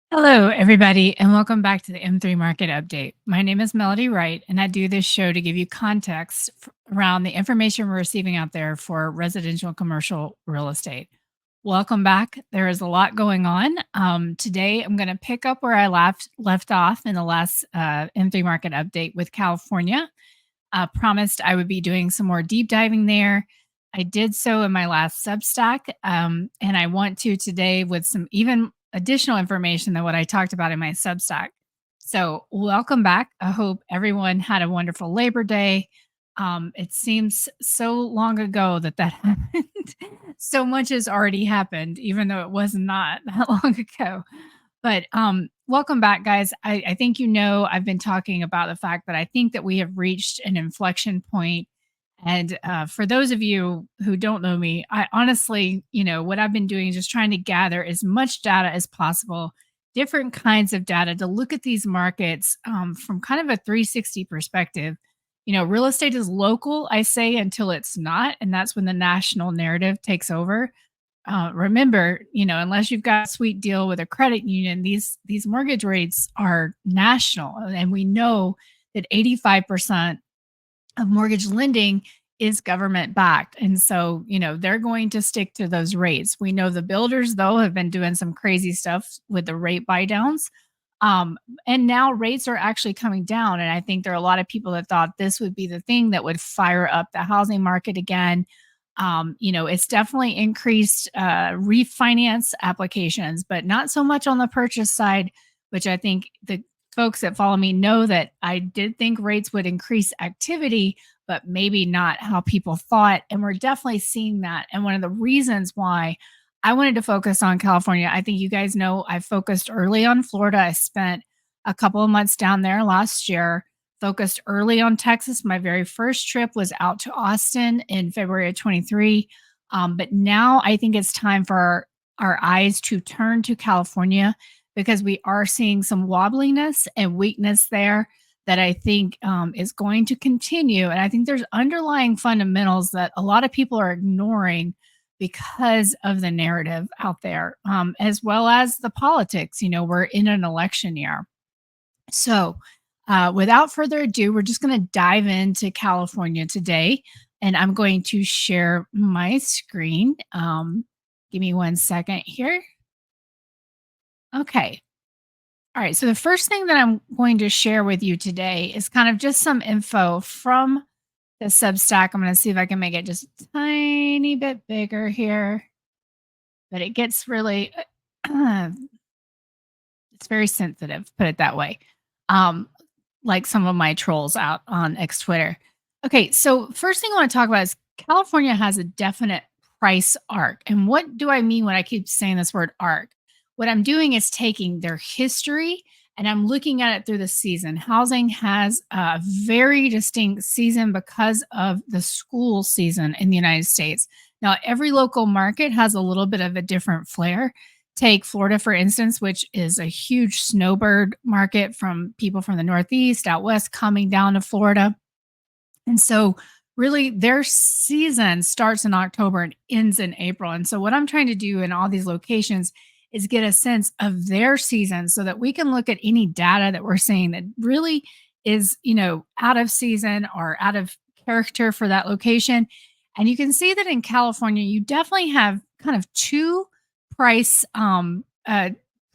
Hello, everybody, and welcome back to the M3 Market Update. My name is Melody Wright, and I do this show to give you context around the information we're receiving out there for residential and commercial real estate. Welcome back. There is a lot going on. Today, I'm going to pick up where I left off in the last M3 Market Update with California. Promised I would be doing some more deep diving there. I did so in my last Substack, and I want to today with some even additional information than what I talked about in my Substack. So, welcome back. I hope everyone had a wonderful Labor Day. It seems so long ago that happened. So much has already happened, even though it was not that long ago. But welcome back, guys. I think I've been talking about the fact that I think that we have reached an inflection point. And for those of you who don't know me, I honestly, what I've been doing is just trying to gather as much data as possible, different kinds of data to look at these markets from kind of a 360 perspective. Real estate is local, I say, until it's not. And that's when the national narrative takes over. Remember, unless you've got a sweet deal with a credit union, these mortgage rates are national, and we know that 85% of mortgage lending is government backed, and so they're going to stick to those rates. We know the builders though have been doing some crazy stuff with the rate buy downs, and now rates are actually coming down. And I think there are a lot of people that thought this would be the thing that would fire up the housing market again. It's definitely increased refinance applications, but not so much on the purchase side, which I think the folks that follow me know that I did think rates would increase activity, but maybe not how people thought. And we're definitely seeing that. And one of the reasons why I wanted to focus on California, I think you guys know I focused early on Florida. I spent a couple of months down there last year, focused early on Texas. My very first trip was out to Austin in February of 23. But now I think it's time for our eyes to turn to California because we are seeing some wobbliness and weakness there that I think is going to continue. And I think there's underlying fundamentals that a lot of people are ignoring because of the narrative out there, as well as the politics. We're in an election year. So, without further ado, we're just going to dive into California today. And I'm going to share my screen. Give me 1 second here. Okay. All right. So, the first thing that I'm going to share with you today is kind of just some info from the Substack. I'm going to see if I can make it just a tiny bit bigger here, but it gets really, it's very sensitive, put it that way. Um, like some of my trolls out on X Twitter. Okay, so first thing I want to talk about is California has a definite price arc. And what do I mean when I keep saying this word arc? What I'm doing is taking their history and I'm looking at it through the season. Housing has a very distinct season because of the school season in the United States. Now, every local market has a little bit of a different flair. Take Florida, for instance, which is a huge snowbird market from people from the Northeast, out West coming down to Florida. And so, really, their season starts in October and ends in April. And so, what I'm trying to do in all these locations is get a sense of their season so that we can look at any data that we're seeing that really is, out of season or out of character for that location. And you can see that in California, you definitely have kind of two price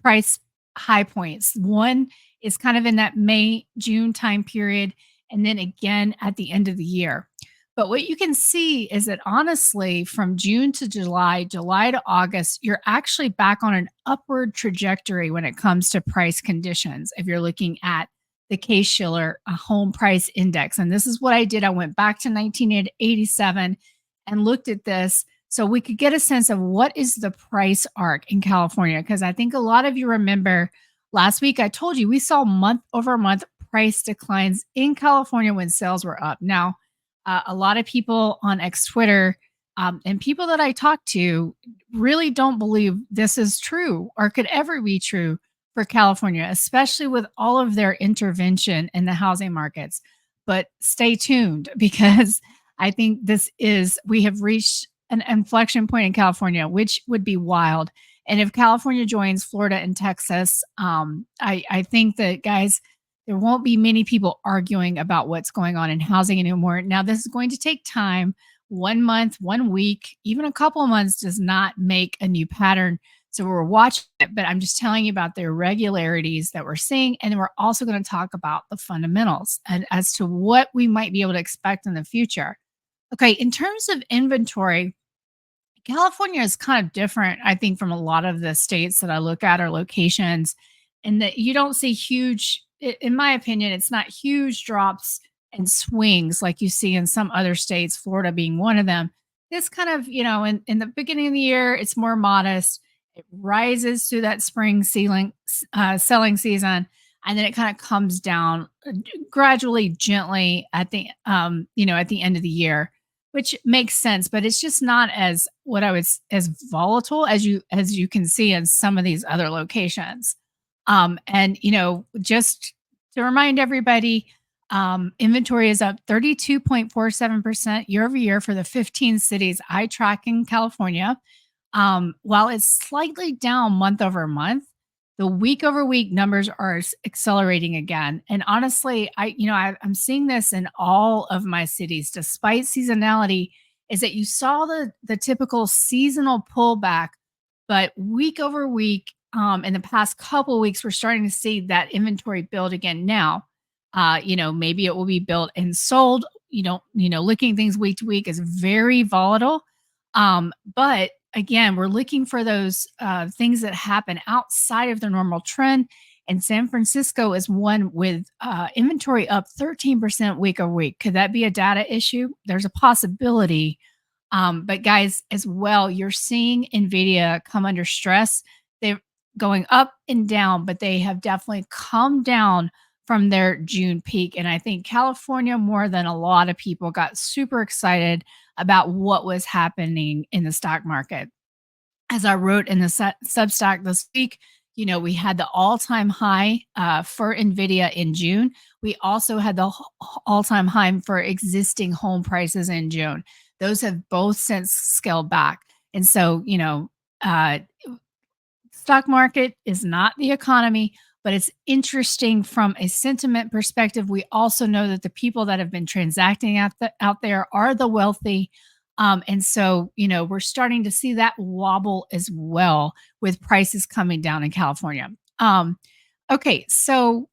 price high points. One is kind of in that May, June time period, and then again at the end of the year. But what you can see is that honestly, from June to July, July to August, you're actually back on an upward trajectory when it comes to price conditions. If you're looking at the Case-Shiller home price index, and this is what I did. I went back to 1987 and looked at this so we could get a sense of what is the price arc in California. Because I think a lot of you remember last week I told you we saw month over month price declines in California when sales were up. Now, a lot of people on X Twitter and people that I talk to really don't believe this is true or could ever be true for California, especially with all of their intervention in the housing markets. But stay tuned because I think we have reached an inflection point in California, which would be wild. And if California joins Florida and Texas, I think that, guys, there won't be many people arguing about what's going on in housing anymore. Now, this is going to take time. 1 month, 1 week, even a couple of months does not make a new pattern. So we're watching it, but I'm just telling you about the irregularities that we're seeing. And then we're also going to talk about the fundamentals and as to what we might be able to expect in the future. Okay, in terms of inventory, California is kind of different, I think, from a lot of the states that I look at or locations, and that you don't see huge, in my opinion, it's not huge drops and swings like you see in some other states, Florida being one of them. This kind of, in the beginning of the year, it's more modest. It rises through that spring selling season, and then it kind of comes down gradually, gently at at the end of the year, which makes sense, but it's just not as what I was as volatile as you can see in some of these other locations. And just to remind everybody, inventory is up 32.47% year over year for the 15 cities I track in California. While it's slightly down month over month, the week over week numbers are accelerating again. And honestly, I'm seeing this in all of my cities, despite seasonality, is that you saw the typical seasonal pullback, but week over week, in the past couple weeks, we're starting to see that inventory build again now. Maybe it will be built and sold. Looking things week to week is very volatile. But again, we're looking for those things that happen outside of the normal trend. And San Francisco is one with inventory up 13% week over week. Could that be a data issue? There's a possibility. But guys, as well, you're seeing NVIDIA come under stress. They're going up and down, but they have definitely come down from their June peak. And I think California, more than a lot of people, got super excited about what was happening in the stock market. As I wrote in the Substack this week, we had the all-time high for NVIDIA in June. We also had the all-time high for existing home prices in June. Those have both since scaled back. And so, stock market is not the economy, but it's interesting from a sentiment perspective. We also know that the people that have been transacting out there are the wealthy. And so, we're starting to see that wobble as well with prices coming down in California. Okay, so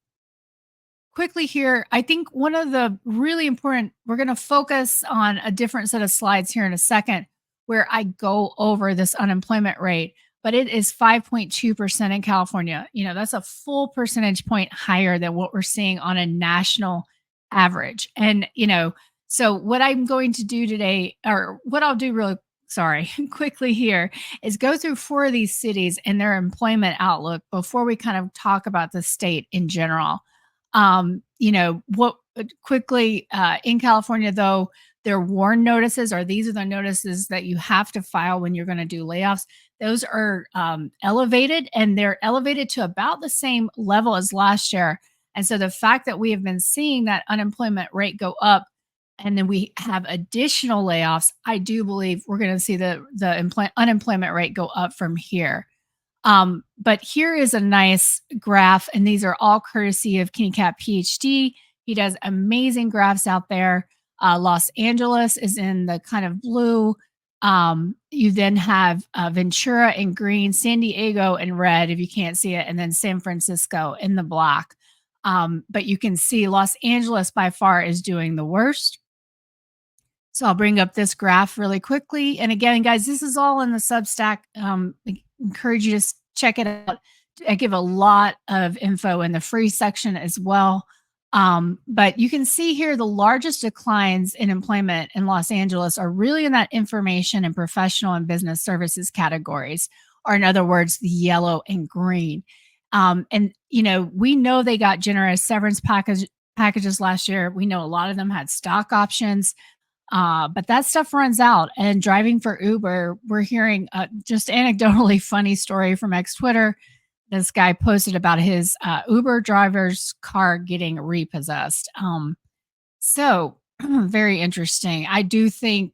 quickly here, I think one of the really important, we're going to focus on a different set of slides here in a second where I go over this unemployment rate, but it is 5.2% in California. That's a full percentage point higher than what we're seeing on a national average. And, so what I'm going to do today, or what I'll do quickly here, is go through 4 of these cities and their employment outlook before we kind of talk about the state in general. What quickly in California, though, their warn notices, or these are the notices that you have to file when you're going to do layoffs. Those are elevated, and they're elevated to about the same level as last year. And so the fact that we have been seeing that unemployment rate go up, and then we have additional layoffs, I do believe we're going to see the unemployment rate go up from here. But here is a nice graph, and these are all courtesy of KennyCat PhD. He does amazing graphs out there. Los Angeles is in the kind of blue. You then have Ventura in green, San Diego in red, if you can't see it, and then San Francisco in the black. But you can see Los Angeles by far is doing the worst. So I'll bring up this graph really quickly. And again, guys, this is all in the Substack. I encourage you to check it out. I give a lot of info in the free section as well. But you can see here the largest declines in employment in Los Angeles are really in that information and professional and business services categories, or in other words, the yellow and green. And we know they got generous severance packages last year. We know a lot of them had stock options. But that stuff runs out. And driving for Uber, we're hearing just anecdotally funny story from Twitter. This guy posted about his Uber driver's car getting repossessed. So very interesting. I do think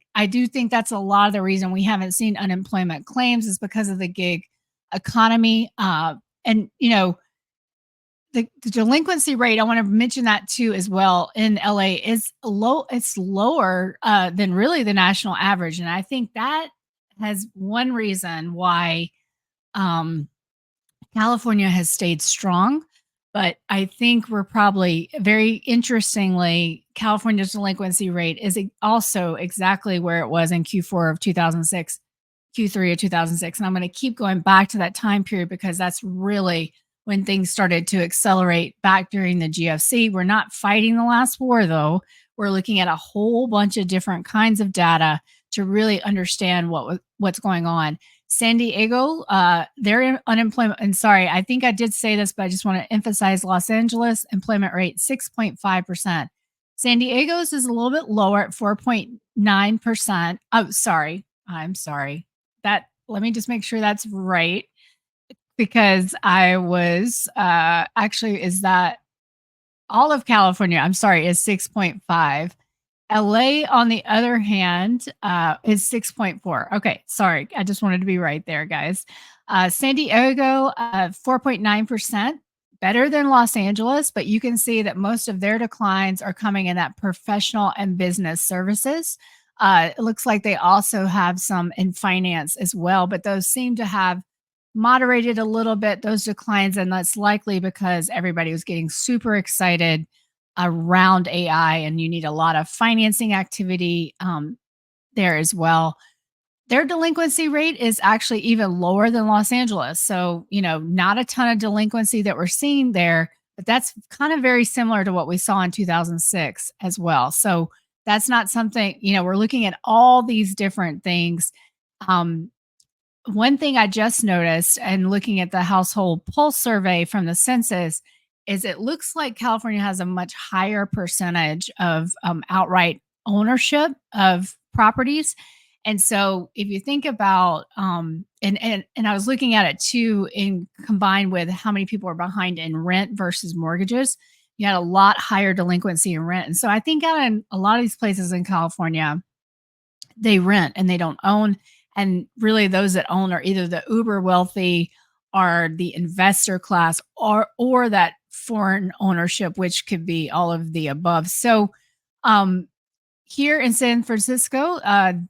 that's a lot of the reason we haven't seen unemployment claims is because of the gig economy. And, the delinquency rate, I want to mention that too as well in LA is low. It's lower than really the national average. And I think that has one reason why um, California has stayed strong. But I think we're probably very interestingly, California's delinquency rate is also exactly where it was in Q4 of 2006, Q3 of 2006. And I'm going to keep going back to that time period because that's really when things started to accelerate back during the GFC. We're not fighting the last war, though. We're looking at a whole bunch of different kinds of data to really understand what's going on. San Diego, their unemployment, and sorry, I think I did say this, but I just want to emphasize Los Angeles employment rate 6.5%. San Diego's is a little bit lower at 4.9%. Oh, sorry. I'm sorry. That let me just make sure that's right because I was actually is that all of California, I'm sorry, is 6.5. LA, on the other hand, is 6.4. Okay, sorry. I just wanted to be right there, guys. San Diego, 4.9%, better than Los Angeles, but you can see that most of their declines are coming in that professional and business services. It looks like they also have some in finance as well, but those seem to have moderated a little bit, those declines, and that's likely because everybody was getting super excited around AI, and you need a lot of financing activity there as well. Their delinquency rate is actually even lower than Los Angeles. So, not a ton of delinquency that we're seeing there, but that's kind of very similar to what we saw in 2006 as well. So, that's not something, we're looking at all these different things. Um, One thing I just noticed and looking at the household pulse survey from the census is it looks like California has a much higher percentage of outright ownership of properties. And so if you think about and I was looking at it too in combined with how many people are behind in rent versus mortgages, you had a lot higher delinquency in rent. And so I think out in a lot of these places in California, they rent and they don't own. And really, those that own are either the uber wealthy or the investor class or that foreign ownership, which could be all of the above. So, um, here in San Francisco,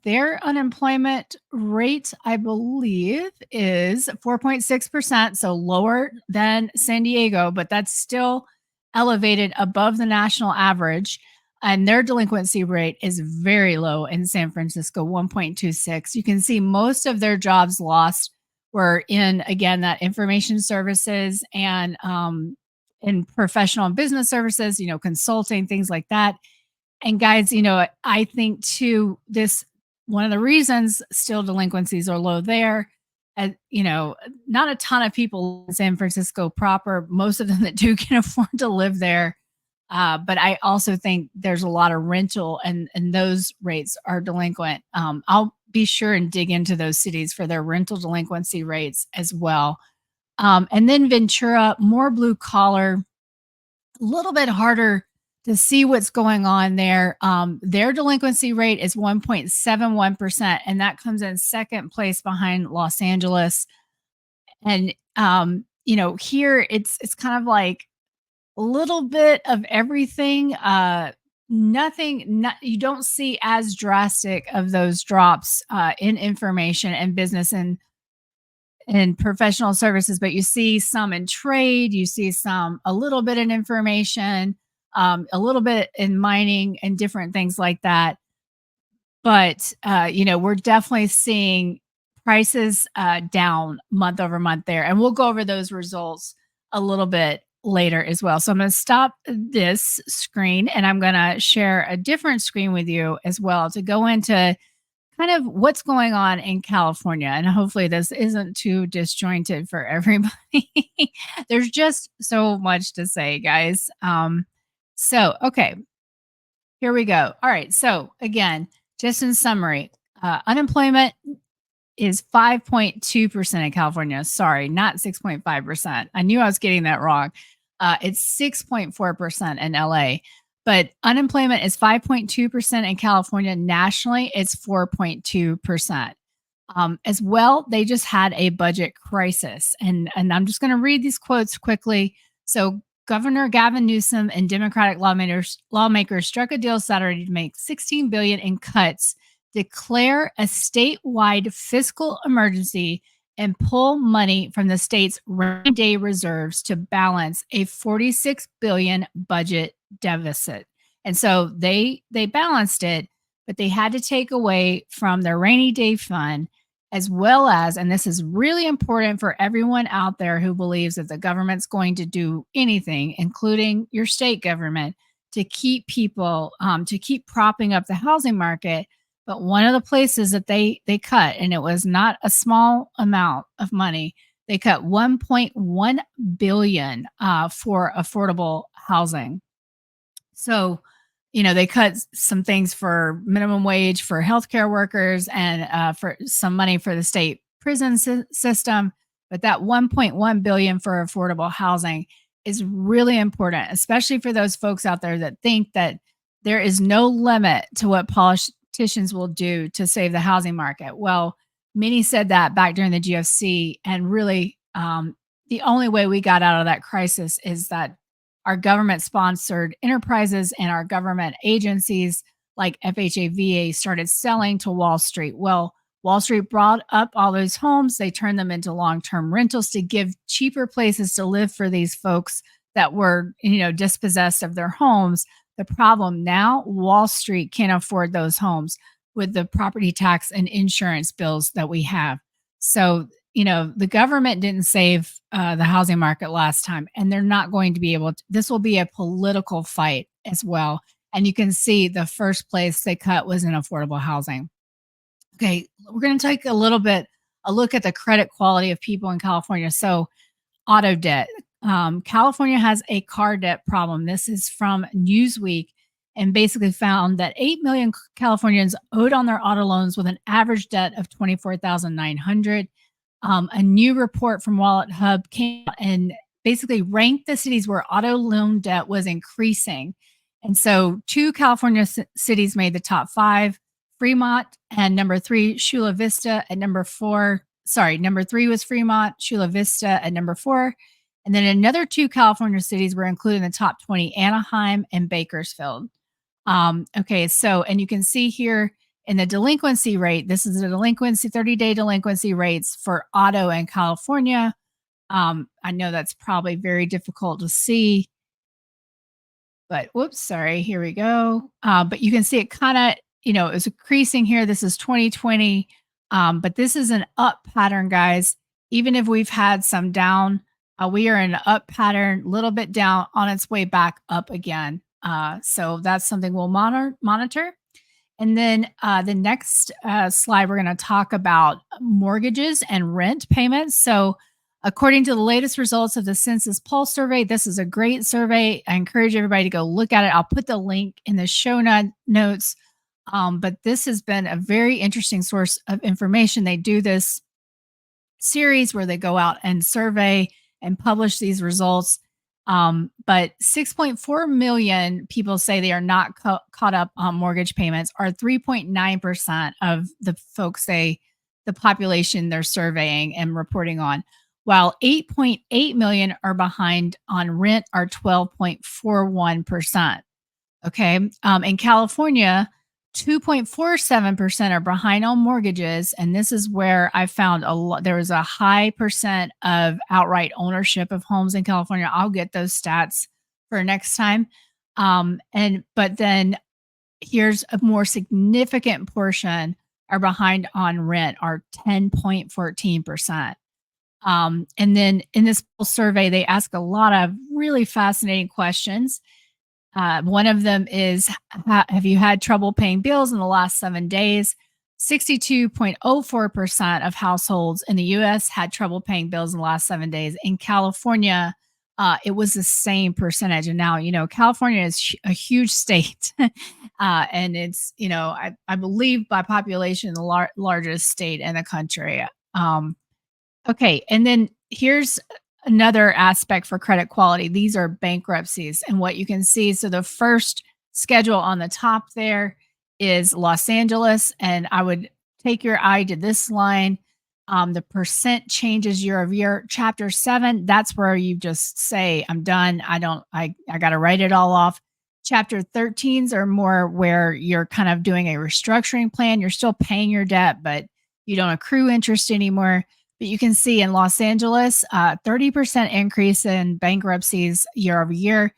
their unemployment rate, I believe, is 4.6%, so lower than San Diego, but that's still elevated above the national average. And their delinquency rate is very low in San Francisco, 1.26. You can see most of their jobs lost were in, again, that information services and in professional and business services, consulting, things like that. And guys, I think too, this one of the reasons still delinquencies are low there. And, not a ton of people in San Francisco proper, most of them that do can afford to live there. But I also think there's a lot of rental and those rates are delinquent. I'll be sure and dig into those cities for their rental delinquency rates as well. And then Ventura, more blue collar, a little bit harder to see what's going on there. Their delinquency rate is 1.71%, and that comes in second place behind Los Angeles. And here it's kind of like a little bit of everything. You don't see as drastic of those drops in information and business and professional services, but you see some in trade, you see some a little bit in information, a little bit in mining and different things like that. But we're definitely seeing prices down month over month there, and we'll go over those results a little bit later as well. So I'm going to stop this screen and I'm going to share a different screen with you as well to go into kind of what's going on in California. And hopefully this isn't too disjointed for everybody. There's just so much to say, guys. Okay, here we go. All right. So again, just in summary, unemployment is 5.2% in California. Sorry, not 6.5%. I knew I was getting that wrong. It's 6.4% in LA. But unemployment is 5.2% in California. Nationally, it's 4.2%. As well, they just had a budget crisis. And I'm just going to read these quotes quickly. So, Governor Gavin Newsom and Democratic lawmakers struck a deal Saturday to make $16 billion in cuts, declare a statewide fiscal emergency, and pull money from the state's rainy day reserves to balance a $46 billion budget deficit. And so they balanced it, but they had to take away from their rainy day fund, as well as, and this is really important for everyone out there who believes that the government's going to do anything, including your state government, to keep people, to keep propping up the housing market. But one of the places that they cut, and it was not a small amount of money, they cut 1.1 billion for affordable housing. So, they cut some things for minimum wage for healthcare workers and for some money for the state prison system. But that 1.1 billion for affordable housing is really important, especially for those folks out there that think that there is no limit to what politicians will do to save the housing market. Well, many said that back during the GFC, and really, the only way we got out of that crisis is that our government sponsored enterprises and our government agencies like FHA, VA started selling to Wall Street. Well, Wall Street brought up all those homes. They turned them into long-term rentals to give cheaper places to live for these folks that were, dispossessed of their homes. The problem now, Wall Street can't afford those homes with the property tax and insurance bills that we have. So, the government didn't save the housing market last time, and they're not going to be able to. This will be a political fight as well. And you can see the first place they cut was in affordable housing. Okay, we're going to take a look at the credit quality of people in California. So, auto debt. California has a car debt problem. This is from Newsweek, and basically found that 8 million Californians owed on their auto loans with an average debt of $24,900. A new report from Wallet Hub came out and basically ranked the cities where auto loan debt was increasing. And so two California cities made the top five: Fremont and number three, Chula Vista at number four. Sorry, number three was Fremont, Chula Vista at number four. And then another two California cities were included in the top 20, Anaheim and Bakersfield. Okay, so, and you can see here in the delinquency rate, this is the delinquency, 30-day delinquency rates for auto in California. I know that's probably very difficult to see, but whoops, sorry, here we go. But you can see it kind of, it's increasing here. This is 2020, but this is an up pattern, guys. Even if we've had some down, we are in an up pattern, a little bit down on its way back up again. So that's something we'll monitor. And then the next slide, we're going to talk about mortgages and rent payments. So according to the latest results of the Census Pulse survey, this is a great survey. I encourage everybody to go look at it. I'll put the link in the show notes. But this has been a very interesting source of information. They do this series where they go out and survey and publish these results. But 6.4 million people say they are not caught up on mortgage payments, or 3.9% of the folks the population they're surveying and reporting on, while 8.8 million are behind on rent, or 12.41%. Okay. In California, 2.47% are behind on mortgages. And this is where I found there was a high percent of outright ownership of homes in California. I'll get those stats for next time. But then here's a more significant portion are behind on rent, are 10.14%. And then in this survey, they ask a lot of really fascinating questions. One of them is, have you had trouble paying bills in the last 7 days? 62.04% of households in the U.S. had trouble paying bills in the last 7 days. In California, it was the same percentage. And now, California is a huge state. And it's, I believe by population, the largest state in the country. Okay. And then here's another aspect for credit quality. These are bankruptcies. And what you can see, so the first schedule on the top there is Los Angeles. And I would take your eye to this line, the percent changes year over year. Chapter 7, that's where you just say, I'm done. I got to write it all off. Chapter 13s are more where you're kind of doing a restructuring plan. You're still paying your debt, but you don't accrue interest anymore. But you can see in Los Angeles, 30% increase in bankruptcies year over year.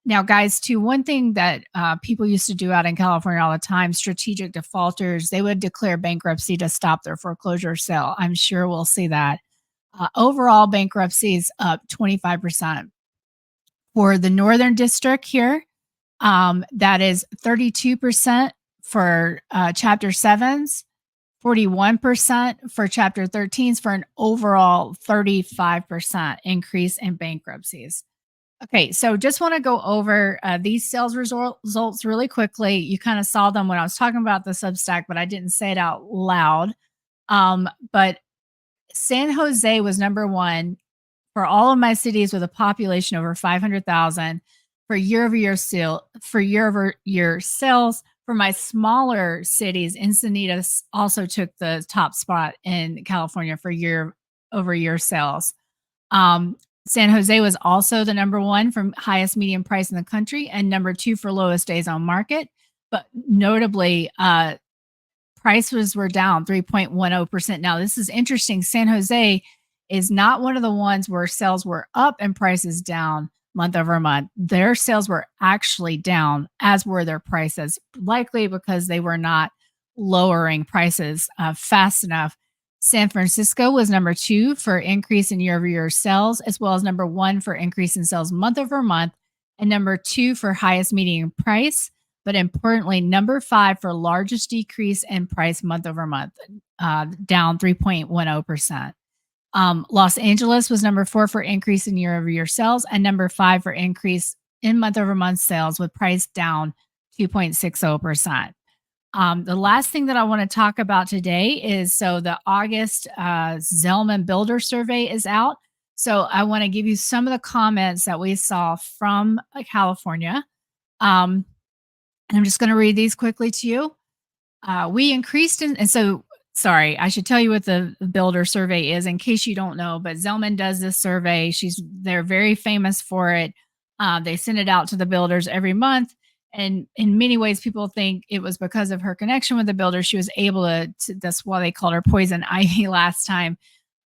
Now, guys, too, one thing that people used to do out in California all the time, strategic defaulters, they would declare bankruptcy to stop their foreclosure sale. I'm sure we'll see that. Overall, bankruptcy is up 25%. For the Northern District here, that is 32% for Chapter 7s, 41% for Chapter 13s, for an overall 35% increase in bankruptcies. Okay, so just want to go over these sales results really quickly. You kind of saw them when I was talking about the Substack, but I didn't say it out loud. But San Jose was number one for all of my cities with a population over 500,000 for year-over-year sales. For my smaller cities, Encinitas also took the top spot in California for year-over-year sales. San Jose was also the number one for highest median price in the country and number two for lowest days on market. But notably, prices were down 3.10%. Now, this is interesting. San Jose is not one of the ones where sales were up and prices down month over month. Their sales were actually down, as were their prices, likely because they were not lowering prices fast enough. San Francisco was number two for increase in year-over-year sales, as well as number one for increase in sales month over month, and number two for highest median price. But importantly, number five for largest decrease in price month over month, down 3.10%. Los Angeles was number four for increase in year-over-year sales, and number five for increase in month over month sales, with price down 2.60%. The last thing that I want to talk about today is, so the August Zelman Builder Survey is out. So I want to give you some of the comments that we saw from California. And I'm just going to read these quickly to you. We increased and so sorry, I should tell you what the builder survey is in case you don't know, but Zelman does this survey. They're very famous for it. They send it out to the builders every month. And in many ways, people think it was because of her connection with the builder. She was able to that's why they called her poison ivy last time.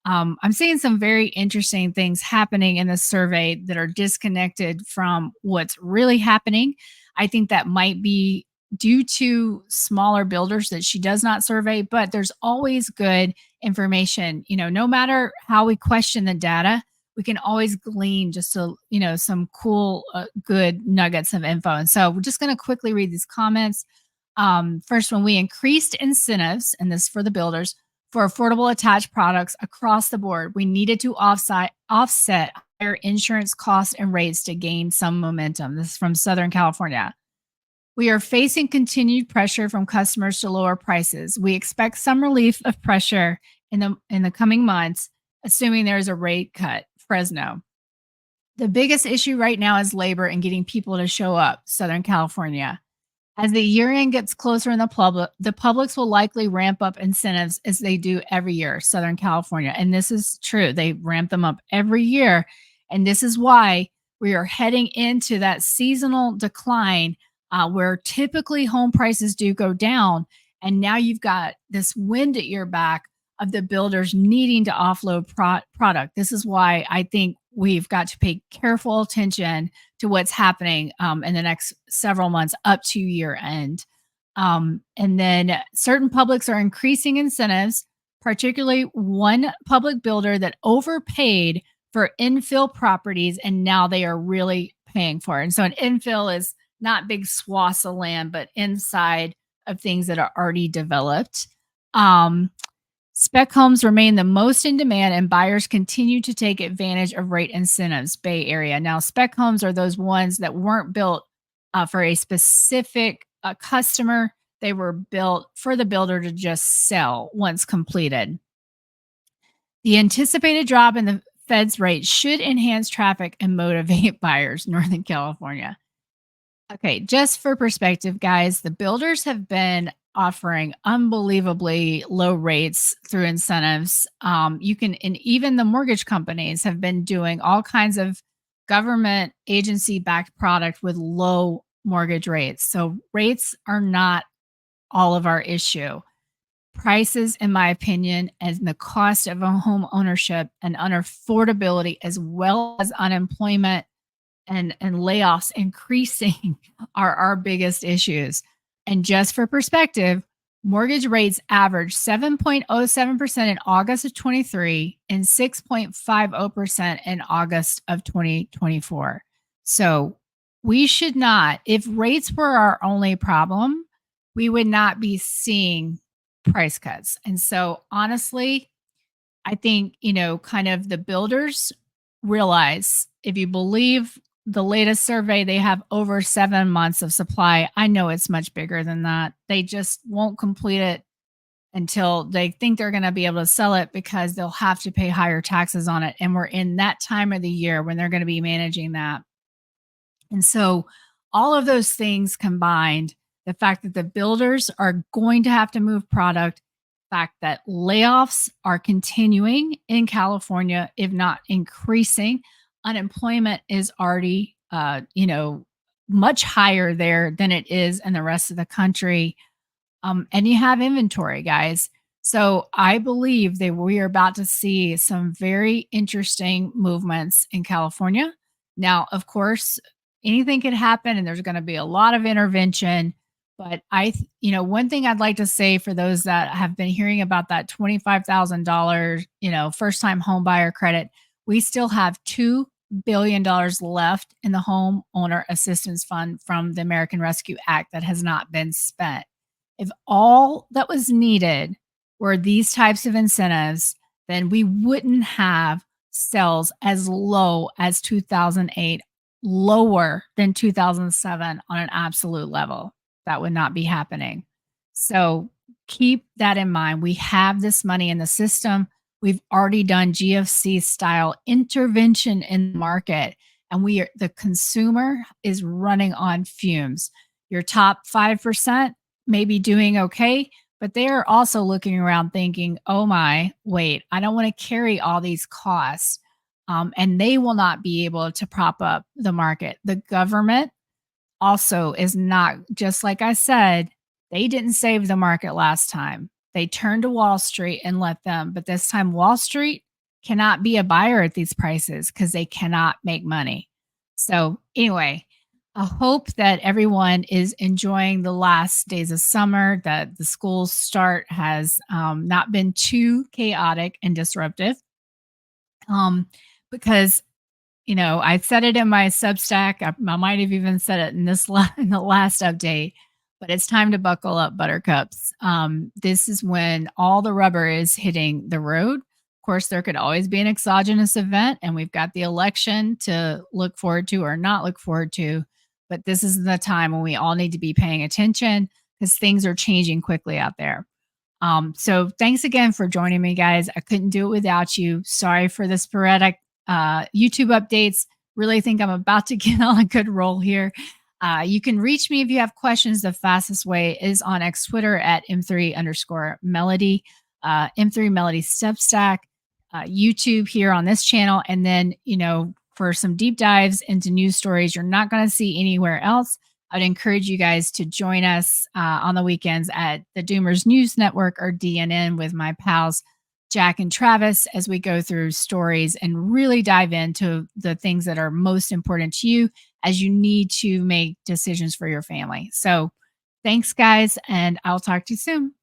I'm seeing some very interesting things happening in this survey that are disconnected from what's really happening. I think that might be due to smaller builders that she does not survey, but there's always good information. No matter how we question the data, we can always glean just some cool, good nuggets of info. And so we're just going to quickly read these comments. First, when we increased incentives, and this for the builders, for affordable attached products across the board, we needed to offset higher insurance costs and rates to gain some momentum. This is from Southern California. We are facing continued pressure from customers to lower prices. We expect some relief of pressure in the coming months, assuming there is a rate cut. Fresno. The biggest issue right now is labor and getting people to show up. Southern California. As the year end gets closer in the publics will likely ramp up incentives as they do every year. Southern California. And this is true. They ramp them up every year. And this is why we are heading into that seasonal decline where typically home prices do go down. And now you've got this wind at your back of the builders needing to offload product. This is why I think we've got to pay careful attention to what's happening in the next several months up to year end. And then certain publics are increasing incentives, particularly one public builder that overpaid for infill properties, and now they are really paying for it. And so an infill is not big swaths of land, but inside of things that are already developed. Spec homes remain the most in demand, and buyers continue to take advantage of rate incentives. Bay Area. Now, spec homes are those ones that weren't built for a specific customer. They were built for the builder to just sell once completed. The anticipated drop in the Fed's rate should enhance traffic and motivate buyers. Northern California. Okay, just for perspective, guys, the builders have been offering unbelievably low rates through incentives. You can, and even the mortgage companies have been doing all kinds of government agency backed product with low mortgage rates. So rates are not all of our issue. Prices, in my opinion, and the cost of a home ownership and unaffordability, as well as unemployment and layoffs increasing are our biggest issues. And just for perspective, mortgage rates averaged 7.07% in August of 23 and 6.50% in August of 2024. So we should not, if rates were our only problem, we would not be seeing price cuts. And so honestly, I think, kind of the builders realize, if you believe the latest survey, they have over 7 months of supply. I know it's much bigger than that. They just won't complete it until they think they're going to be able to sell it, because they'll have to pay higher taxes on it. And we're in that time of the year when they're going to be managing that. And so all of those things combined, the fact that the builders are going to have to move product, the fact that layoffs are continuing in California, if not increasing, unemployment is already, much higher there than it is in the rest of the country. And you have inventory, guys. So I believe that we are about to see some very interesting movements in California. Now, of course, anything could happen and there's going to be a lot of intervention. But one thing I'd like to say for those that have been hearing about that $25,000, first time home buyer credit, we still have $2 billion left in the home owner assistance fund from the American Rescue Act that has not been spent. If all that was needed were these types of incentives, then we wouldn't have sales as low as 2008, lower than 2007 on an absolute level. That would not be happening. So keep that in mind. We have this money in the system. We've already done GFC style intervention in the market, and the consumer is running on fumes. Your top 5% may be doing okay, but they are also looking around thinking, oh my, wait, I don't want to carry all these costs. And they will not be able to prop up the market. The government also is not, just like I said, they didn't save the market last time. They turned to Wall Street and let them, but this time Wall Street cannot be a buyer at these prices because they cannot make money. So anyway, I hope that everyone is enjoying the last days of summer, that the school start has not been too chaotic and disruptive. Because I said it in my Substack. I might have even said it in in the last update, but it's time to buckle up, buttercups. This is when all the rubber is hitting the road. Of course, there could always be an exogenous event, and we've got the election to look forward to or not look forward to. But this is the time when we all need to be paying attention, because things are changing quickly out there. So thanks again for joining me, guys. I couldn't do it without you. Sorry for the sporadic YouTube updates. Really think I'm about to get on a good roll here. You can reach me if you have questions. The fastest way is on X Twitter at M3_Melody, M3 Melody Substack, YouTube here on this channel. And then, for some deep dives into news stories you're not going to see anywhere else, I'd encourage you guys to join us on the weekends at the Doomers News Network, or DNN, with my pals Jack and Travis, as we go through stories and really dive into the things that are most important to you as you need to make decisions for your family. So thanks, guys, and I'll talk to you soon.